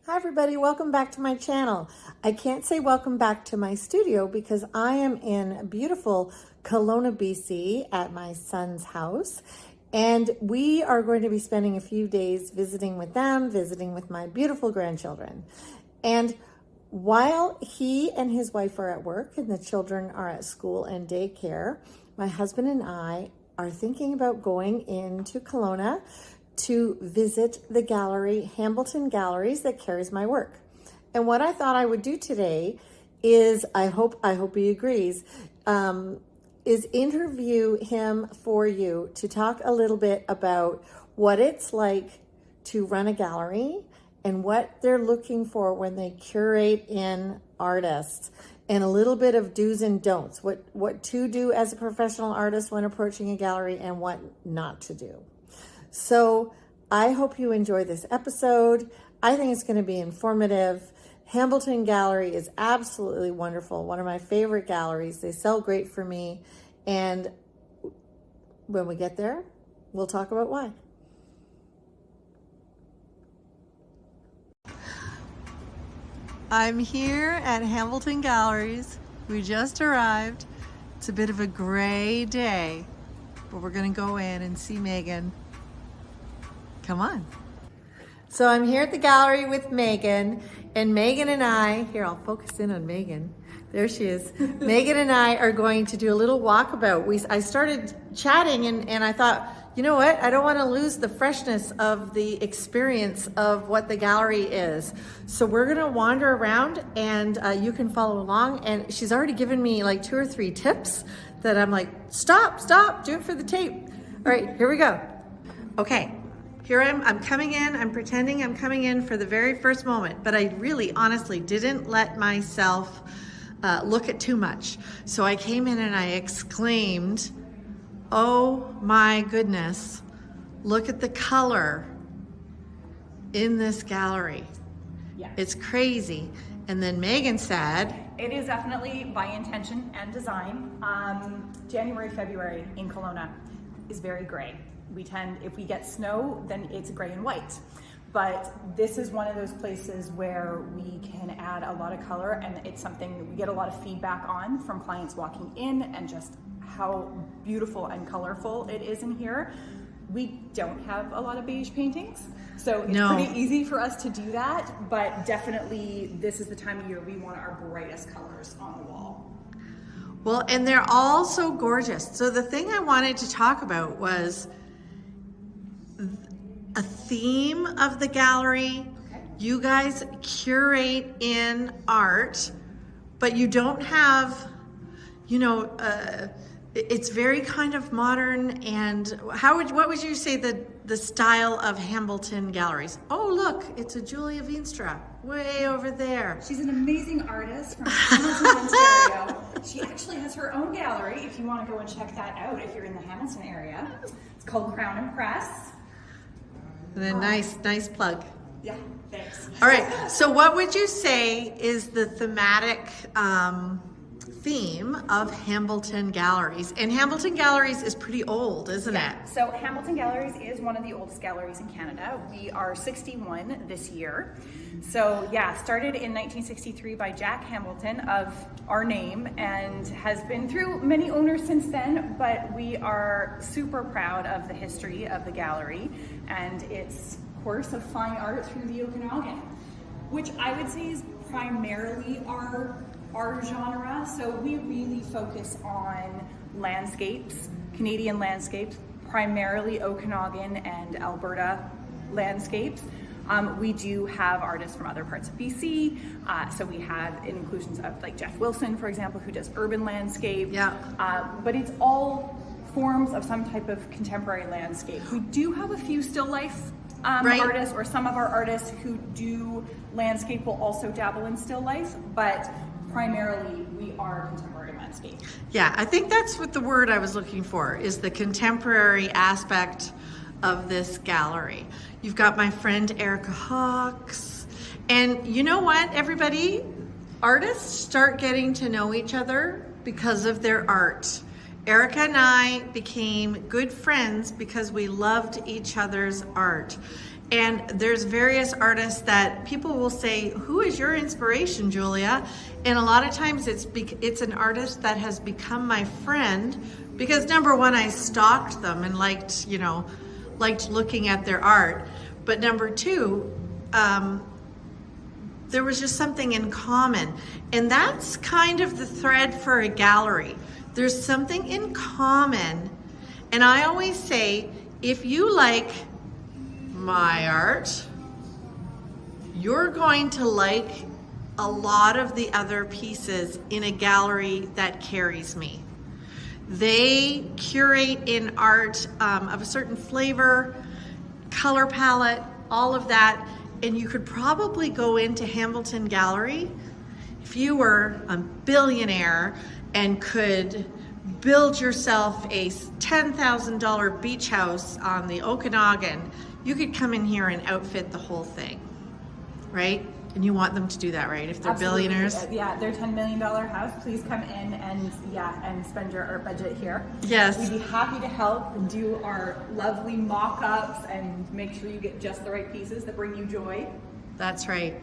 Hi everybody, welcome back to my channel. I can't say welcome back to my studio because I am in beautiful Kelowna, BC at my son's house. And we are going to be spending a few days visiting with them, visiting with my beautiful grandchildren. And while he and his wife are at work and the children are at school and daycare, my husband and I are thinking about going into Kelowna to visit the gallery, Hambleton Galleries, that carries my work. And what I thought I would do today is, I hope he agrees, is interview him for you to talk a little bit about what it's like to run a gallery and what they're looking for when they curate in artists, and a little bit of do's and don'ts, what to do as a professional artist when approaching a gallery and what not to do. So I hope you enjoy this episode. I think it's going to be informative. Hambleton Gallery is absolutely wonderful. One of my favorite galleries. They sell great for me. And when we get there, we'll talk about why. I'm here at Hambleton Galleries. We just arrived. It's a bit of a gray day, but we're going to go in and see Megan. Come on. So I'm here at the gallery with Megan, and Megan and I, here, I'll focus in on Megan. There she is. Megan and I are going to do a little walkabout. I started chatting and I thought, you know what? I don't want to lose the freshness of the experience of what the gallery is. So we're going to wander around and you can follow along. And she's already given me like 2 or 3 tips that I'm like, stop, do it for the tape. All right, here we go. Okay. Here I'm coming in, I'm pretending I'm coming in for the very first moment, but I really honestly didn't let myself look at too much. So I came in and I exclaimed, oh my goodness, look at the color in this gallery. Yeah. It's crazy. And then Megan said, it is definitely by intention and design. January, February in Kelowna is very gray. We tend, if we get snow, then it's gray and white. But this is one of those places where we can add a lot of color, and it's something that we get a lot of feedback on from clients walking in, and just how beautiful and colorful it is in here. We don't have a lot of beige paintings, so it's pretty easy for us to do that, but definitely this is the time of year we want our brightest colors on the wall. Well, and they're all so gorgeous. So the thing I wanted to talk about was a theme of the gallery. Okay. You guys curate in art, but you don't have, you know, it's very kind of modern. And what would you say the style of Hambleton Galleries? Oh, look, it's a Julia Veenstra way over there. She's an amazing artist from Hamilton, Ontario. She actually has her own gallery if you want to go and check that out if you're in the Hamilton area. It's called Crown&Press. And then nice plug. Yeah, thanks. All right, so what would you say is the thematic theme of Hambleton Galleries? And Hambleton Galleries is pretty old, isn't it? So Hambleton Galleries is one of the oldest galleries in Canada. We are 61 this year. So yeah, started in 1963 by Jack Hambleton of our name, and has been through many owners since then, but we are super proud of the history of the gallery and its course of fine art through the Okanagan, which I would say is primarily our genre. So we really focus on landscapes, Canadian landscapes, primarily Okanagan and Alberta landscapes. We do have artists from other parts of BC. So we have inclusions of like Jeff Wilson, for example, who does urban landscape. Yeah. But it's all forms of some type of contemporary landscape. We do have a few still life artists, or some of our artists who do landscape will also dabble in still life, but primarily we are contemporary landscape. Yeah, I think that's what the word I was looking for, is the contemporary aspect of this gallery. You've got my friend Erica Hawks, and you know what, everybody? Artists start getting to know each other because of their art. Erica and I became good friends because we loved each other's art. And there's various artists that people will say, who is your inspiration, Julia? And a lot of times it's an artist that has become my friend because number one, I stalked them and liked looking at their art. But number two, there was just something in common. And that's kind of the thread for a gallery. There's something in common. And I always say, if you like my art, you're going to like a lot of the other pieces in a gallery that carries me. They curate in art of a certain flavor, color palette, all of that. And you could probably go into Hambleton Gallery if you were a billionaire and could build yourself a $10,000 beach house on the Okanagan. You could come in here and outfit the whole thing, right? And you want them to do that, right? If they're Absolutely. billionaires. Yeah, their $10 million house, please come in and spend your art budget here. Yes. We'd be happy to help and do our lovely mock-ups and make sure you get just the right pieces that bring you joy. That's right.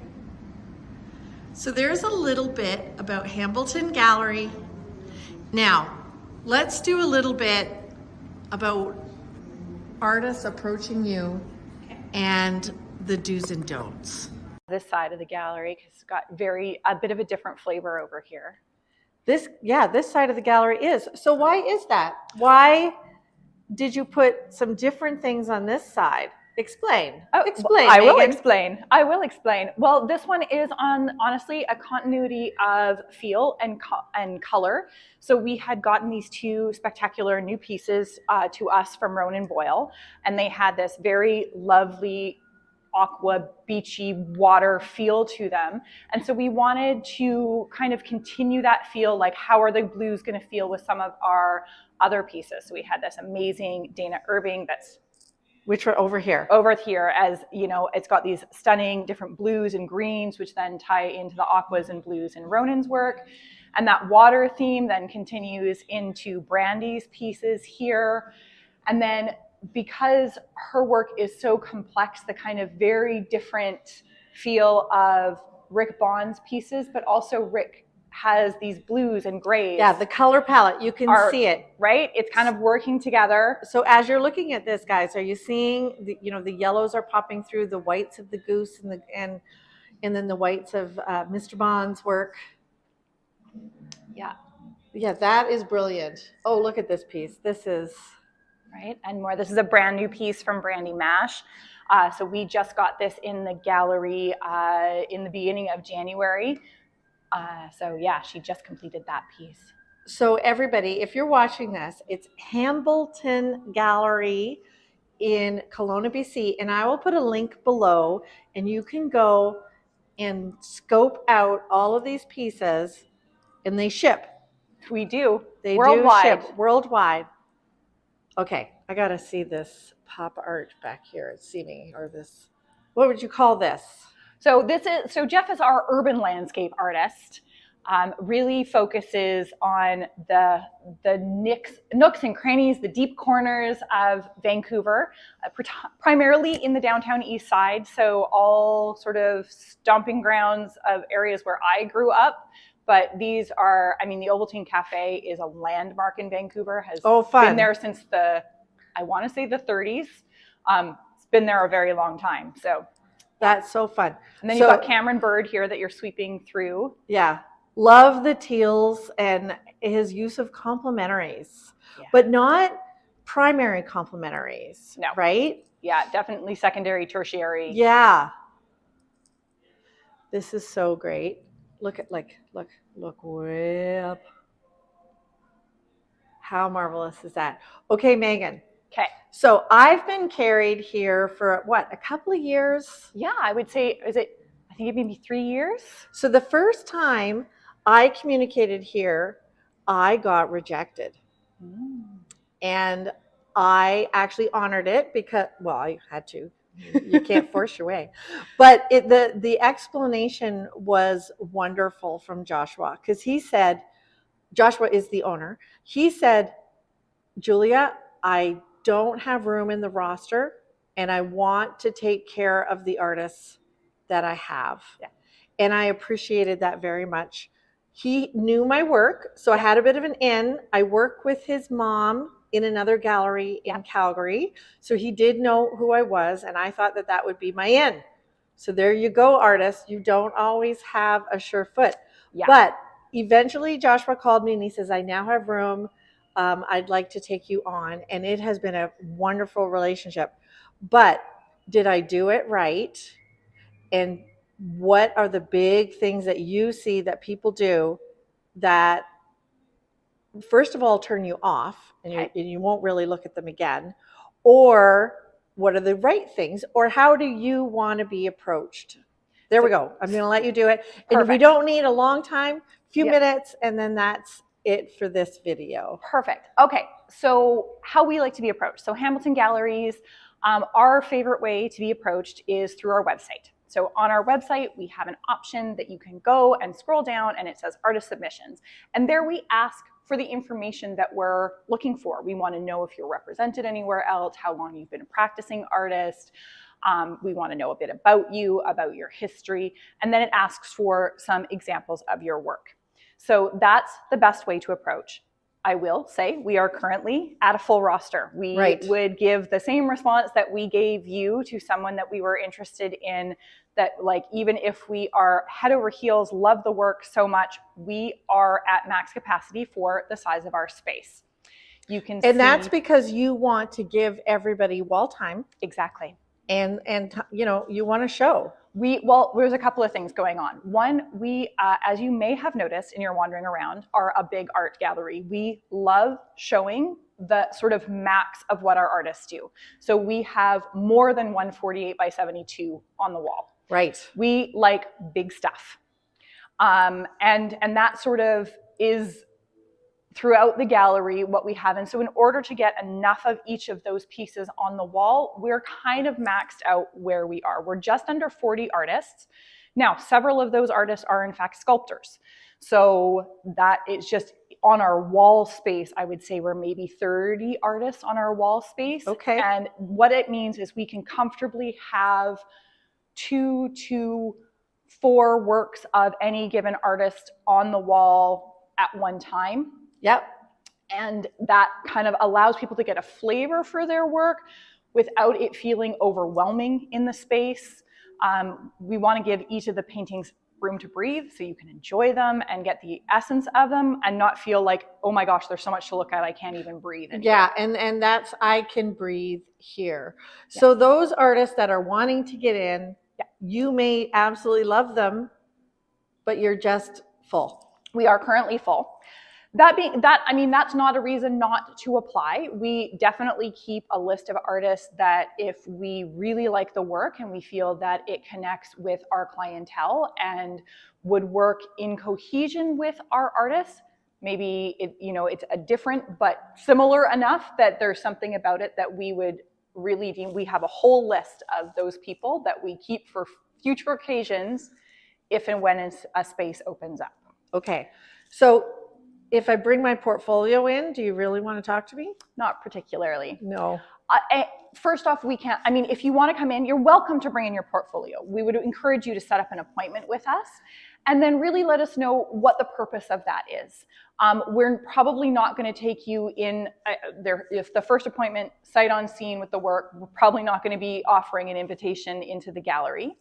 So there's a little bit about Hambleton Gallery. Now, let's do a little bit about artists approaching you and the do's and don'ts. This side of the gallery, because it's got a bit of a different flavor over here. This side of the gallery is. So why is that? Why did you put some different things on this side? Explain. Explain. I will explain. I will explain. Well, this one is honestly a continuity of feel and color. So we had gotten these two spectacular new pieces to us from Ronan Boyle, and they had this very lovely aqua beachy water feel to them. And so we wanted to kind of continue that feel, like how are the blues going to feel with some of our other pieces. So we had this amazing Dana Irving which are over here. Over here, as you know, it's got these stunning different blues and greens, which then tie into the aquas and blues in Ronan's work. And that water theme then continues into Brandy's pieces here. And then because her work is so complex, the kind of very different feel of Rick Bond's pieces, but also Rick has these blues and grays. Yeah, the color palette, you can see it. Right? It's kind of working together. So as you're looking at this, guys, are you seeing the yellows are popping through, the whites of the goose and then the whites of Mr. Bond's work? Yeah. Yeah, that is brilliant. Oh, look at this piece. This is... Right, and more. This is a brand new piece from Brandy Mash. So we just got this in the gallery in the beginning of January. So yeah, she just completed that piece. So everybody, if you're watching this, it's Hambleton Gallery in Kelowna, BC, and I will put a link below, and you can go and scope out all of these pieces, and they ship. We do. They worldwide. do ship worldwide. Okay, I gotta see this pop art back here. It's seeming, or this, what would you call this? So Jeff is our urban landscape artist. Really focuses on the nooks and crannies, the deep corners of Vancouver, primarily in the downtown east side. So all sort of stomping grounds of areas where I grew up. But these are, I mean, the Ovaltine Cafe is a landmark in Vancouver, has been there since I want to say the 30s. It's been there a very long time. So that's so fun. And then you've got Cameron Bird here that you're sweeping through. Yeah. Love the teals and his use of complementaries, but not primary complementaries. No. Right? Yeah, definitely secondary, tertiary. Yeah. This is so great. Look way up. How marvelous is that? Okay, Megan. Okay. So I've been carried here for what, a couple of years? Yeah, I would say, I think it may be 3 years. So the first time I communicated here, I got rejected. And I actually honored it because, well, I had to. You can't force your way. But the explanation was wonderful from Joshua, because he said, Joshua is the owner. He said, Julia, I don't have room in the roster and I want to take care of the artists that I have. Yeah. And I appreciated that very much. He knew my work, so I had a bit of an in. I work with his mom in another gallery in Calgary, so he did know who I was, and I thought that that would be my in. So there you go, artists. You don't always have a sure foot. Yeah. But eventually Joshua called me and he says, I now have room. I'd like to take you on. And it has been a wonderful relationship. But did I do it right? And what are the big things that you see that people do that, first of all, turn you off and you won't really look at them again? Or what are the right things? Or how do you want to be approached? There we go. I'm going to let you do it. And Perfect. we don't need a long time, few minutes, and then that's it for this video. Perfect. Okay, so how we like to be approached. So Hambleton Galleries, our favorite way to be approached is through our website. So on our website, we have an option that you can go and scroll down and it says artist submissions. And there we ask for the information that we're looking for. We want to know if you're represented anywhere else, how long you've been a practicing artist. We want to know a bit about you, about your history, and then it asks for some examples of your work. So that's the best way to approach. I will say we are currently at a full roster. We would give the same response that we gave you to someone that we were interested in, that like, even if we are head over heels, love the work so much, we are at max capacity for the size of our space. You can see, that's because you want to give everybody wall time. Exactly. And you know, you want to show. Well, there's a couple of things going on. One, we, as you may have noticed in your wandering around, are a big art gallery. We love showing the sort of max of what our artists do. So we have more than 148 by 72 on the wall. Right. We like big stuff. And that sort of is throughout the gallery what we have. And so in order to get enough of each of those pieces on the wall, we're kind of maxed out where we are. We're just under 40 artists. Now, several of those artists are in fact sculptors. So that is just on our wall space, I would say we're maybe 30 artists on our wall space. Okay. And what it means is we can comfortably have 2 to 4 works of any given artist on the wall at one time. Yep. And that kind of allows people to get a flavor for their work without it feeling overwhelming in the space. We want to give each of the paintings room to breathe so you can enjoy them and get the essence of them and not feel like, oh my gosh, there's so much to look at, I can't even breathe anymore. Yeah, and that's, I can breathe here. Yeah. So those artists that are wanting to get in, you may absolutely love them, but you're just full. We are currently full. I mean, that's not a reason not to apply. We definitely keep a list of artists that if we really like the work and we feel that it connects with our clientele and would work in cohesion with our artists, maybe it's a different but similar enough that there's something about it that we would really deem. We have a whole list of those people that we keep for future occasions if and when a space opens up. Okay, so if I bring my portfolio in, do you really want to talk to me? Not particularly. No. First off, we can't, I mean, if you want to come in, you're welcome to bring in your portfolio. We would encourage you to set up an appointment with us and then really let us know what the purpose of that is. We're probably not going to take you in if the first appointment, sight on scene with the work, we're probably not going to be offering an invitation into the gallery.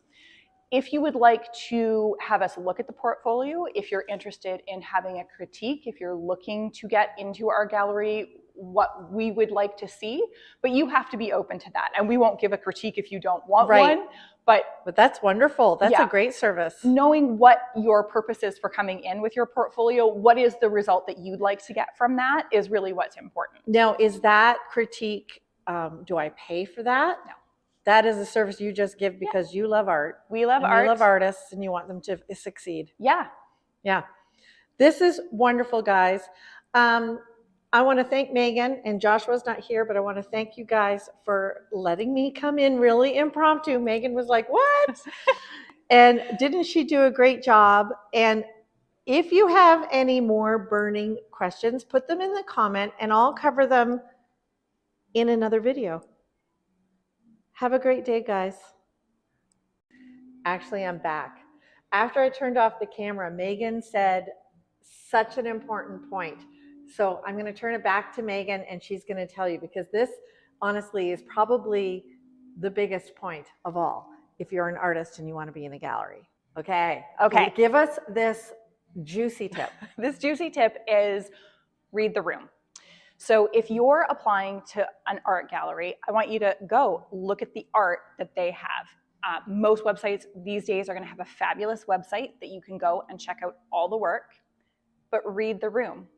If you would like to have us look at the portfolio, if you're interested in having a critique, if you're looking to get into our gallery, what we would like to see, but you have to be open to that. And we won't give a critique if you don't want one. But that's wonderful. That's a great service. Knowing what your purpose is for coming in with your portfolio, what is the result that you'd like to get from that is really what's important. Now, is that critique, do I pay for that? No. That is a service you just give because you love art. We love art. You love artists and you want them to succeed. Yeah. Yeah. This is wonderful, guys. I want to thank Megan, and Joshua's not here, but I want to thank you guys for letting me come in really impromptu. Megan was like, what? And didn't she do a great job? And if you have any more burning questions, put them in the comment and I'll cover them in another video. Have a great day, guys. Actually, I'm back. After I turned off the camera, Megan said such an important point. So I'm going to turn it back to Megan, and she's going to tell you, because this honestly is probably the biggest point of all if you're an artist and you want to be in a gallery. Okay. Give us this juicy tip. This juicy tip is read the room. So if you're applying to an art gallery, I want you to go look at the art that they have. Most websites these days are going to have a fabulous website that you can go and check out all the work, but read the room.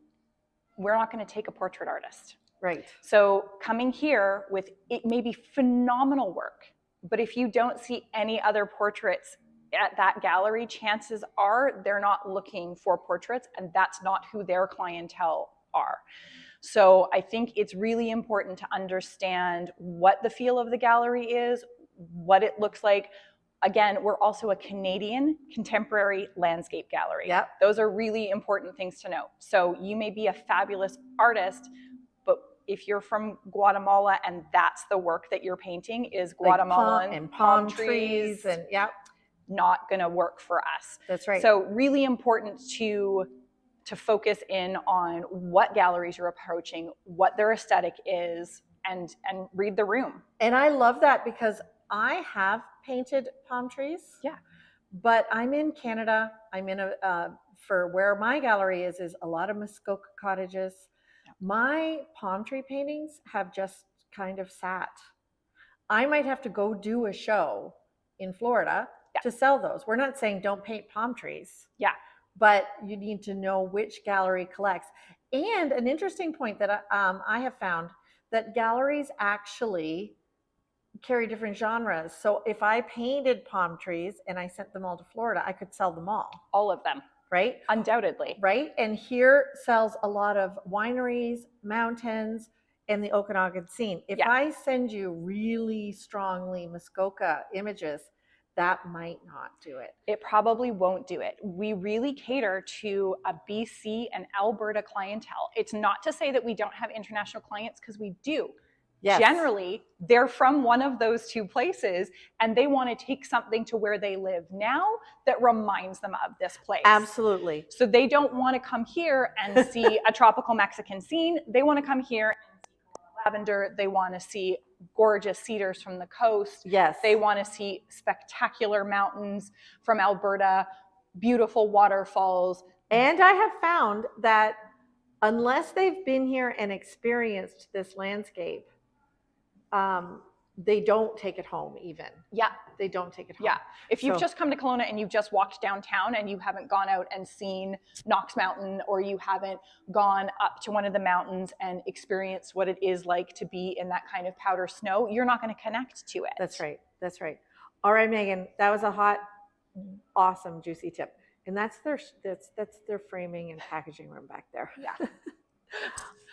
We're not going to take a portrait artist. Right. So coming here with, it may be phenomenal work, but if you don't see any other portraits at that gallery, chances are they're not looking for portraits, and that's not who their clientele are. So I think it's really important to understand what the feel of the gallery is, what it looks like. Again, we're also a Canadian contemporary landscape gallery. Yep. Those are really important things to know. So you may be a fabulous artist, but if you're from Guatemala and that's the work that you're painting is Guatemalan and palm trees and not going to work for us. That's right. So really important to focus in on what galleries you're approaching, what their aesthetic is, and read the room. And I love that, because I have painted palm trees. Yeah. But I'm in Canada. I'm in for where my gallery is a lot of Muskoka cottages. Yeah. My palm tree paintings have just kind of sat. I might have to go do a show in Florida to sell those. We're not saying don't paint palm trees. Yeah. But you need to know which gallery collects. And an interesting point that I have found, that galleries actually carry different genres. So if I painted palm trees and I sent them all to Florida, I could sell them all. All of them. Right? Undoubtedly. Right? And here sells a lot of wineries, mountains, and the Okanagan scene. If I send you really strongly Muskoka images, that might not do it. It probably won't do it. We really cater to a BC and Alberta clientele. It's not to say that we don't have international clients, because we do. Yes. Generally, they're from one of those two places, and they want to take something to where they live now that reminds them of this place. Absolutely. So they don't want to come here and see a tropical Mexican scene. They want to come here and see lavender. They want to see gorgeous cedars from the coast. Yes. They want to see spectacular mountains from Alberta, beautiful waterfalls. And I have found that unless they've been here and experienced this landscape, they don't take it home even. Yeah. They don't take it home. Yeah. If you've just come to Kelowna and you've just walked downtown and you haven't gone out and seen Knox Mountain, or you haven't gone up to one of the mountains and experienced what it is like to be in that kind of powder snow, you're not going to connect to it. That's right. That's right. All right, Megan, that was a hot, awesome, juicy tip. And that's their framing and packaging room back there. Yeah.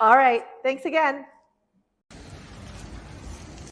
All right. Thanks again.